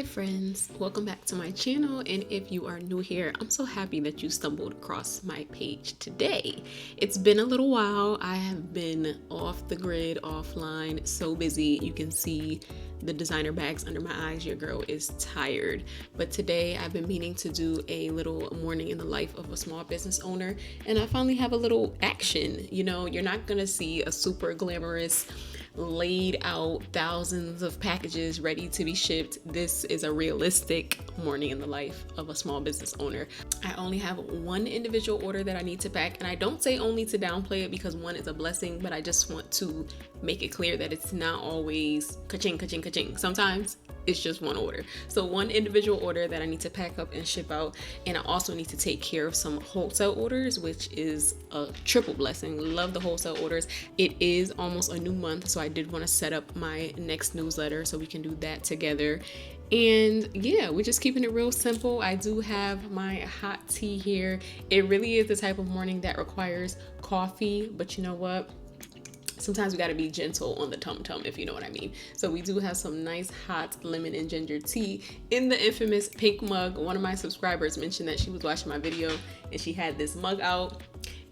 friends, welcome back to my channel, and if you are new here, I'm so happy that you stumbled across my page today. It's been a little while. I have been off the grid, offline, so busy. You can see the designer bags under my eyes. Your girl is tired, but today I've been meaning to do a little morning in the life of a small business owner, and I finally have a little action. You know, you're not gonna see a super glamorous laid out thousands of packages ready to be shipped. This is a realistic morning in the life of a small business owner. I only have one individual order that I need to pack, and I don't say only to downplay it because one is a blessing, but I just want to make it clear that it's not always ka-ching, ka-ching, ka-ching. Sometimes it's just one order. So one individual order that I need to pack up and ship out, and I also need to take care of some wholesale orders, which is a triple blessing. Love the wholesale orders. It is almost a new month, so I did want to set up my next newsletter so we can do that together. And yeah, we're just keeping it real simple. I do have my hot tea here. It really is the type of morning that requires coffee, but you know what? Sometimes we got to be gentle on the tum-tum, if you know what I mean. So we do have some nice hot lemon and ginger tea in the infamous pink mug. One of my subscribers mentioned that she was watching my video and she had this mug out.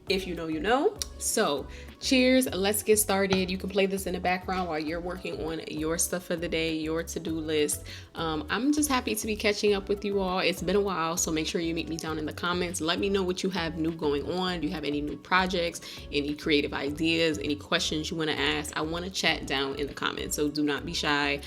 If you know, you know. So cheers, let's get started. You can play this in the background while you're working on your stuff for the day, your to-do list. I'm just happy to be catching up with you all. It's been a while, so make sure you meet me down in the comments. Let me know what you have new going on. Do you have any new projects, any creative ideas, any questions you want to ask? I want to chat down in the comments, so do not be shy.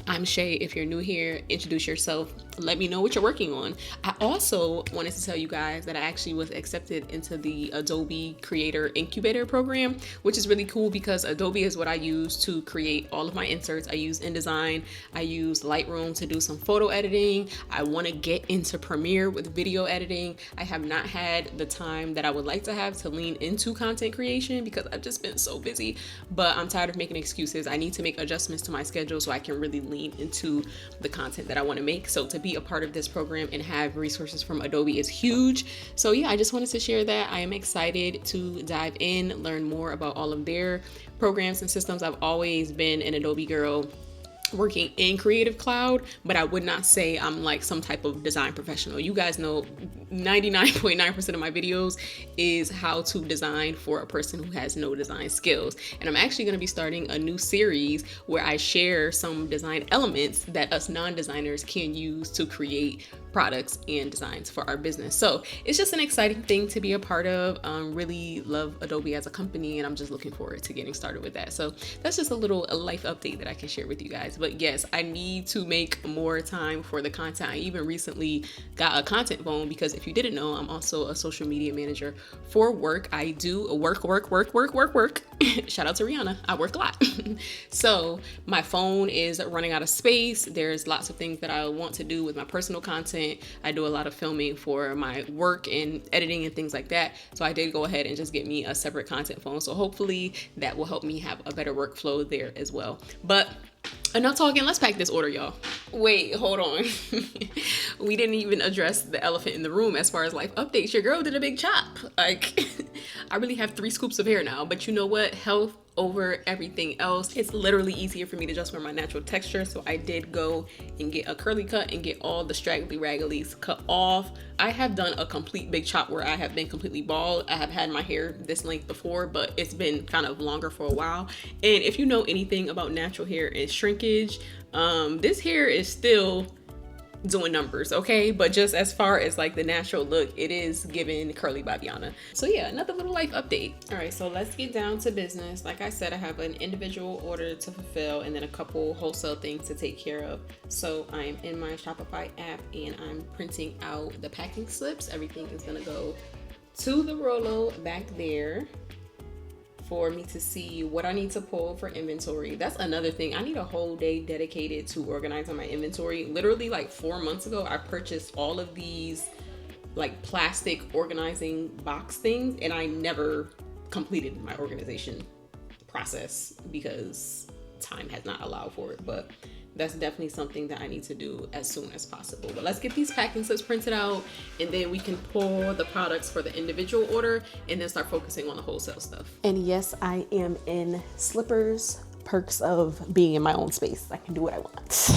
I'm Shay. If you're new here, introduce yourself. Let me know what you're working on. I also wanted to tell you guys that I actually was accepted into the Adobe Creator Incubator program, which is really cool because Adobe is what I use to create all of my inserts. I use InDesign. I use Lightroom to do some photo editing. I want to get into Premiere with video editing. I have not had the time that I would like to have to lean into content creation because I've just been so busy, but I'm tired of making excuses. I need to make adjustments to my schedule so I can really lean into the content that I want to make. So to be a part of this program and have resources from Adobe is huge. So yeah, I just wanted to share that. I am excited to dive in, learn more about all of their programs and systems. I've always been an Adobe girl working in Creative Cloud, but I would not say I'm like some type of design professional. You guys know 99.9% of my videos is how to design for a person who has no design skills. And I'm actually going to be starting a new series where I share some design elements that us non-designers can use to create products and designs for our business. So it's just an exciting thing to be a part of. Really love Adobe as a company, and I'm just looking forward to getting started with that. So that's just a little life update that I can share with you guys. But yes, I need to make more time for the content. I even recently got a content phone because if you didn't know, I'm also a social media manager for work. I do work. Shout out to Rihanna. I work a lot. So my phone is running out of space. There's lots of things that I want to do with my personal content. I do a lot of filming for my work and editing and things like that. So I did go ahead and just get me a separate content phone. So hopefully that will help me have a better workflow there as well. But enough talking, let's pack this order, y'all. Wait, hold on. We didn't even address the elephant in the room as far as life updates. Your girl did a big chop. Like, I really have 3 scoops of hair now, but you know what? Health over everything else. It's literally easier for me to just wear my natural texture. So I did go and get a curly cut and get all the straggly ragglies cut off. I have done a complete big chop where I have been completely bald. I have had my hair this length before, but it's been kind of longer for a while. And if you know anything about natural hair and shrinkage, this hair is still doing numbers, okay? But just as far as like the natural look, it is giving curly Babiana. So yeah, another little life update. All right, so let's get down to business. Like I said, I have an individual order to fulfill and then a couple wholesale things to take care of. So I'm in my Shopify app and I'm printing out the packing slips. Everything is gonna go to the Rolo back there for me to see what I need to pull for inventory. That's another thing. I need a whole day dedicated to organizing my inventory. Literally like 4 months ago, I purchased all of these like plastic organizing box things and I never completed my organization process because time has not allowed for it. But that's definitely something that I need to do as soon as possible. But let's get these packing slips printed out and then we can pull the products for the individual order and then start focusing on the wholesale stuff. And yes, I am in slippers. Perks of being in my own space. I can do what I want.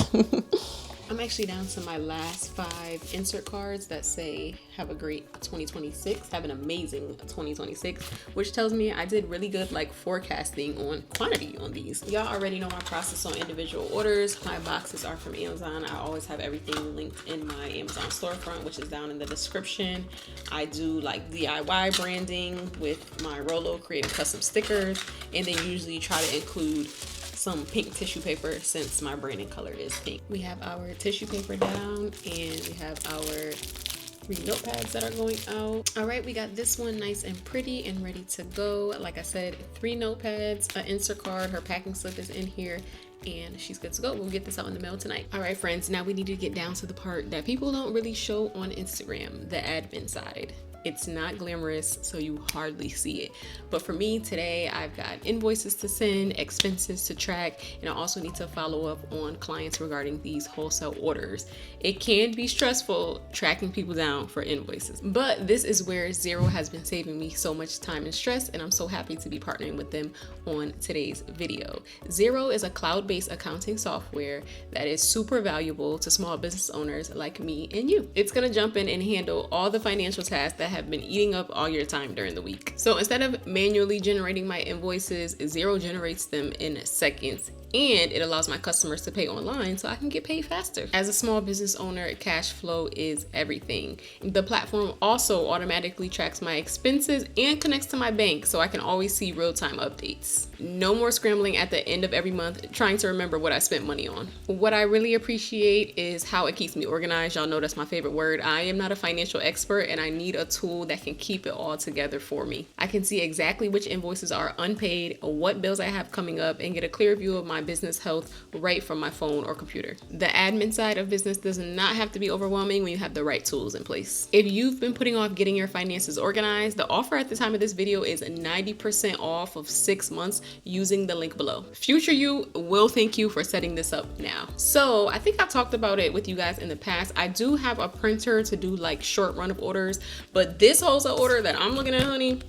I'm actually down to my last 5 insert cards that say have a great 2026, have an amazing 2026, which tells me I did really good like forecasting on quantity on these. Y'all already know my process on individual orders. My boxes are from Amazon. I always have everything linked in my Amazon storefront, which is down in the description. I do like DIY branding with my Rolo, creating custom stickers, and then usually try to include some pink tissue paper since my branding color is pink. We have our tissue paper down, and we have our 3 notepads that are going out. All right, we got this one nice and pretty and ready to go. Like I said, 3 notepads, an insert card, her packing slip is in here, and she's good to go. We'll get this out in the mail tonight. All right, friends, now we need to get down to the part that people don't really show on Instagram, the admin side. It's not glamorous, so you hardly see it. But for me today, I've got invoices to send, expenses to track, and I also need to follow up on clients regarding these wholesale orders. It can be stressful tracking people down for invoices, but this is where Xero has been saving me so much time and stress, and I'm so happy to be partnering with them on today's video. Xero is a cloud-based accounting software that is super valuable to small business owners like me and you. It's gonna jump in and handle all the financial tasks that have been eating up all your time during the week. So instead of manually generating my invoices, Xero generates them in seconds, and it allows my customers to pay online so I can get paid faster. As a small business owner, cash flow is everything. The platform also automatically tracks my expenses and connects to my bank so I can always see real-time updates. No more scrambling at the end of every month trying to remember what I spent money on. What I really appreciate is how it keeps me organized. Y'all know that's my favorite word. I am not a financial expert, and I need a tool that can keep it all together for me. I can see exactly which invoices are unpaid, what bills I have coming up, and get a clear view of my business health right from my phone or computer. The admin side of business does not have to be overwhelming when you have the right tools in place. If you've been putting off getting your finances organized, the offer at the time of this video is 90% off of 6 months using the link below. Future you will thank you for setting this up now. So I think I've talked about it with you guys in the past. I do have a printer to do like short run of orders, but this wholesale order that I'm looking at, honey,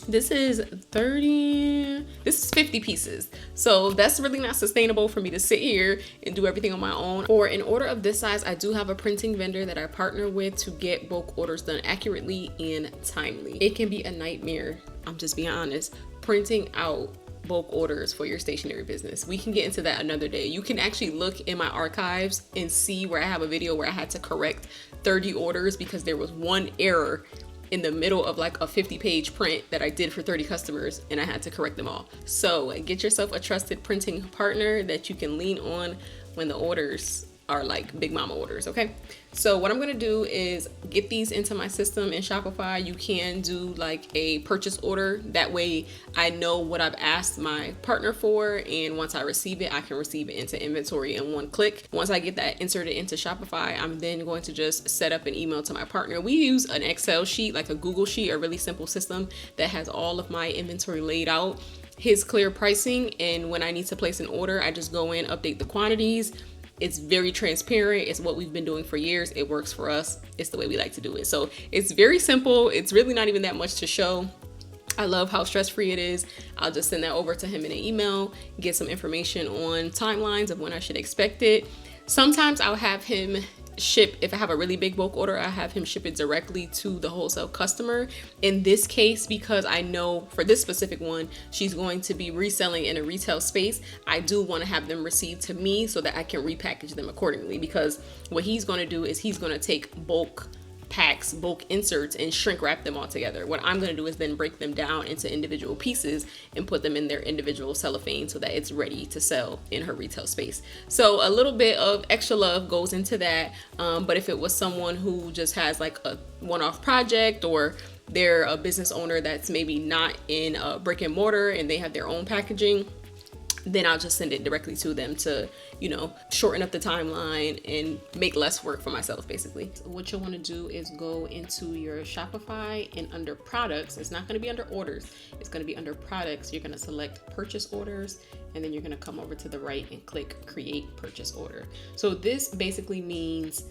this is 50 pieces. So that's really not sustainable for me to sit here and do everything on my own. For an order of this size, I do have a printing vendor that I partner with to get bulk orders done accurately and timely. It can be a nightmare, I'm just being honest, printing out bulk orders for your stationery business. We can get into that another day. You can actually look in my archives and see where I have a video where I had to correct 30 orders because there was one error in the middle of like a 50-page print that I did for 30 customers, and I had to correct them all. So get yourself a trusted printing partner that you can lean on when the orders are like big mama orders, okay? So what I'm gonna do is get these into my system in Shopify. You can do like a purchase order. That way I know what I've asked my partner for, and once I receive it, I can receive it into inventory in one click. Once I get that inserted into Shopify, I'm then going to just set up an email to my partner. We use an Excel sheet, like a Google sheet, a really simple system that has all of my inventory laid out, his clear pricing, and when I need to place an order, I just go in, update the quantities. It's very transparent. It's what we've been doing for years. It works for us. It's the way we like to do it. So it's very simple. It's really not even that much to show. I love how stress-free it is. I'll just send that over to him in an email, get some information on timelines of when I should expect it. Sometimes I'll have him ship, if I have a really big bulk order, I have him ship it directly to the wholesale customer. In this case, because I know for this specific one, she's going to be reselling in a retail space, I do want to have them received to me so that I can repackage them accordingly, because what he's going to do is he's going to take bulk packs, bulk inserts, and shrink wrap them all together. What I'm going to do is then break them down into individual pieces and put them in their individual cellophane so that it's ready to sell in her retail space. So a little bit of extra love goes into that. But if it was someone who just has like a one-off project, or they're a business owner that's maybe not in a brick and mortar and they have their own packaging, then I'll just send it directly to them to, you know, shorten up the timeline and make less work for myself, basically. So what you'll want to do is go into your Shopify, and under products, it's not going to be under orders, it's going to be under products. You're going to select purchase orders, and then you're going to come over to the right and click create purchase order. So this basically means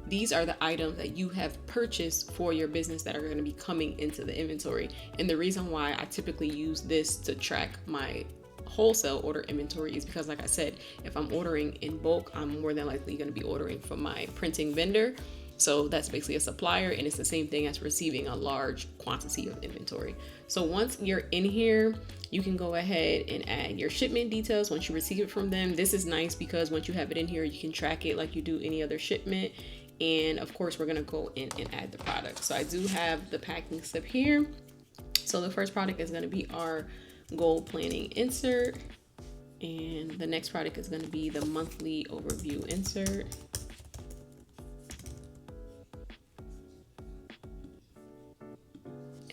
these are the items that you have purchased for your business that are going to be coming into the inventory. And the reason why I typically use this to track my wholesale order inventory is because, like I said, if I'm ordering in bulk, I'm more than likely going to be ordering from my printing vendor. So that's basically a supplier, and it's the same thing as receiving a large quantity of inventory. So once you're in here, you can go ahead and add your shipment details once you receive it from them. This is nice because once you have it in here, you can track it like you do any other shipment. And of course, we're gonna go in and add the product. So I do have the packing slip here. So the first product is gonna be our goal planning insert. And the next product is gonna be the monthly overview insert.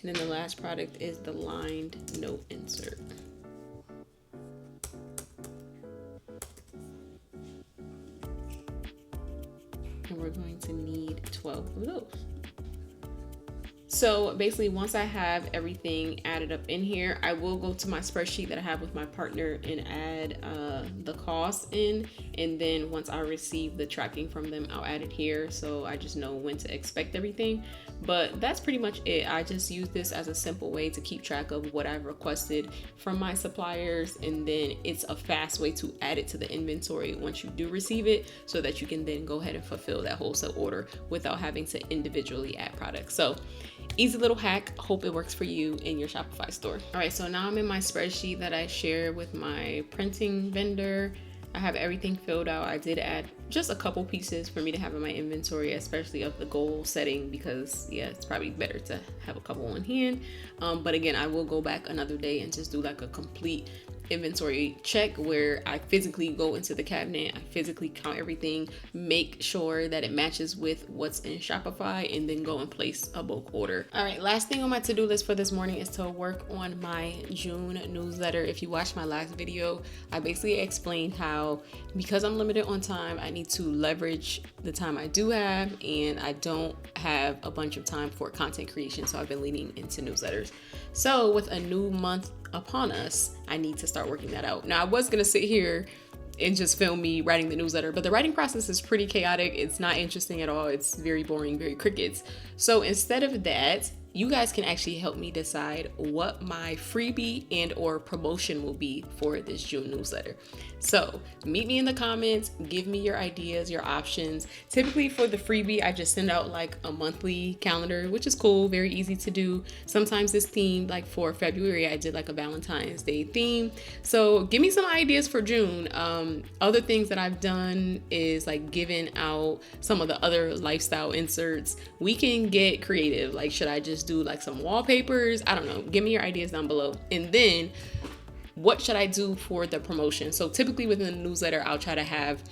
And then the last product is the lined note insert. And we're going to need 12 of those. So basically, once I have everything added up in here, I will go to my spreadsheet that I have with my partner and add the costs in. And then once I receive the tracking from them, I'll add it here so I just know when to expect everything. But that's pretty much it. I just use this as a simple way to keep track of what I've requested from my suppliers, and then it's a fast way to add it to the inventory once you do receive it, so that you can then go ahead and fulfill that wholesale order without having to individually add products. So easy little hack. Hope it works for you in your Shopify store. All right, so now I'm in my spreadsheet that I share with my printing vendor. I have everything filled out. I did add just a couple pieces for me to have in my inventory, especially of the goal setting, because yeah, it's probably better to have a couple on hand. But again, I will go back another day and just do like a complete inventory check where I physically go into the cabinet, I physically count everything, make sure that it matches with what's in Shopify, and then go and place a bulk order. All right, last thing on my to-do list for this morning is to work on my June newsletter. If you watched my last video, I basically explained how, because I'm limited on time, I need to leverage the time I do have, and I don't have a bunch of time for content creation, so I've been leaning into newsletters. So with a new month upon us, I need to start working that out. Now, I was gonna sit here and just film me writing the newsletter, but the writing process is pretty chaotic. It's not interesting at all. It's very boring, very crickets. So instead of that, you guys can actually help me decide what my freebie and or promotion will be for this June newsletter. So meet me in the comments, give me your ideas, your options. Typically for the freebie, I just send out like a monthly calendar, which is cool, very easy to do. Sometimes it's themed, like for February, I did like a Valentine's Day theme. So give me some ideas for June. Other things that I've done is like giving out some of the other lifestyle inserts. We can get creative. Like, should I just do like some wallpapers? I don't know. Give me your ideas down below. And then what should I do for the promotion? So typically within the newsletter, I'll try to have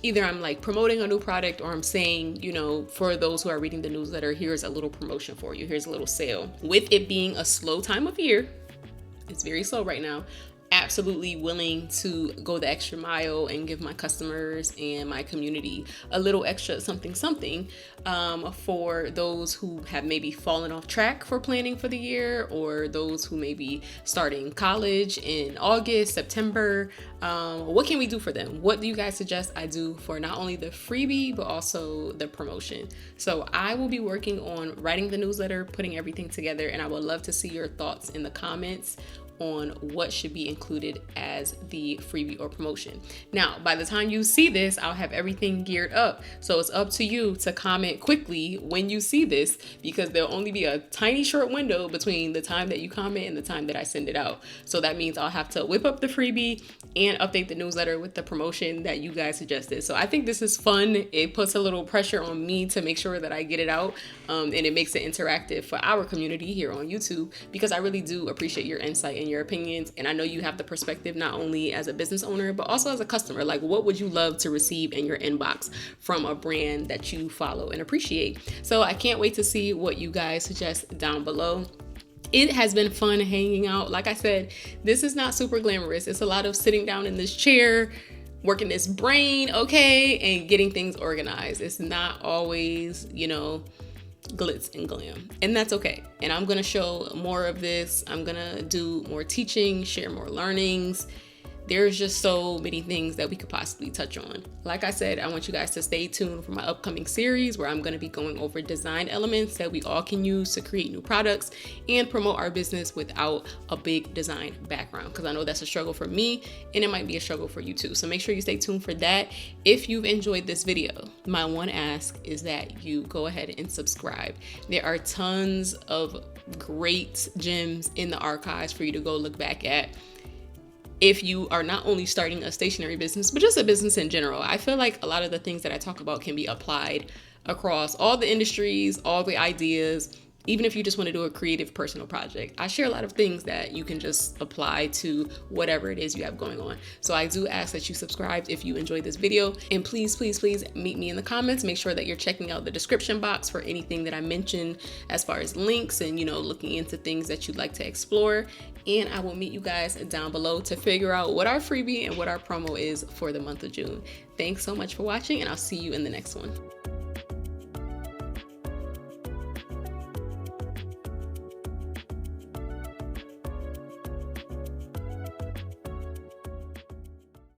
either I'm like promoting a new product, or I'm saying, you know, for those who are reading the newsletter, here's a little promotion for you. Here's a little sale. With it being a slow time of year, it's very slow right now, absolutely willing to go the extra mile and give my customers and my community a little extra something for those who have maybe fallen off track for planning for the year, or those who may be starting college in August, September. What can we do for them? What do you guys suggest I do for not only the freebie but also the promotion? So I will be working on writing the newsletter, putting everything together, and I would love to see your thoughts in the comments on what should be included as the freebie or promotion. Now, by the time you see this, I'll have everything geared up. So it's up to you to comment quickly when you see this, because there'll only be a tiny short window between the time that you comment and the time that I send it out. So that means I'll have to whip up the freebie and update the newsletter with the promotion that you guys suggested. So I think this is fun. It puts a little pressure on me to make sure that I get it out, and it makes it interactive for our community here on YouTube, because I really do appreciate your insight and your opinions. And I know you have the perspective not only as a business owner, but also as a customer. Like, what would you love to receive in your inbox from a brand that you follow and appreciate? So I can't wait to see what you guys suggest down below. It has been fun hanging out. Like I said, this is not super glamorous. It's a lot of sitting down in this chair, working this brain, okay, and getting things organized. It's not always, you know, glitz and glam, and that's okay. And I'm gonna show more of this. I'm gonna do more teaching, share more learnings, There's just so many things that we could possibly touch on. Like I said, I want you guys to stay tuned for my upcoming series where I'm going to be going over design elements that we all can use to create new products and promote our business without a big design background, because I know that's a struggle for me and it might be a struggle for you too. So make sure you stay tuned for that. If you've enjoyed this video, my one ask is that you go ahead and subscribe. There are tons of great gems in the archives for you to go look back at if you are not only starting a stationery business, but just a business in general. I feel like a lot of the things that I talk about can be applied across all the industries, all the ideas, even if you just want to do a creative personal project. I share a lot of things that you can just apply to whatever it is you have going on. So I do ask that you subscribe if you enjoyed this video, and please, please, please meet me in the comments. Make sure that you're checking out the description box for anything that I mentioned as far as links and, looking into things that you'd like to explore. And I will meet you guys down below to figure out what our freebie and what our promo is for the month of June. Thanks so much for watching, and I'll see you in the next one.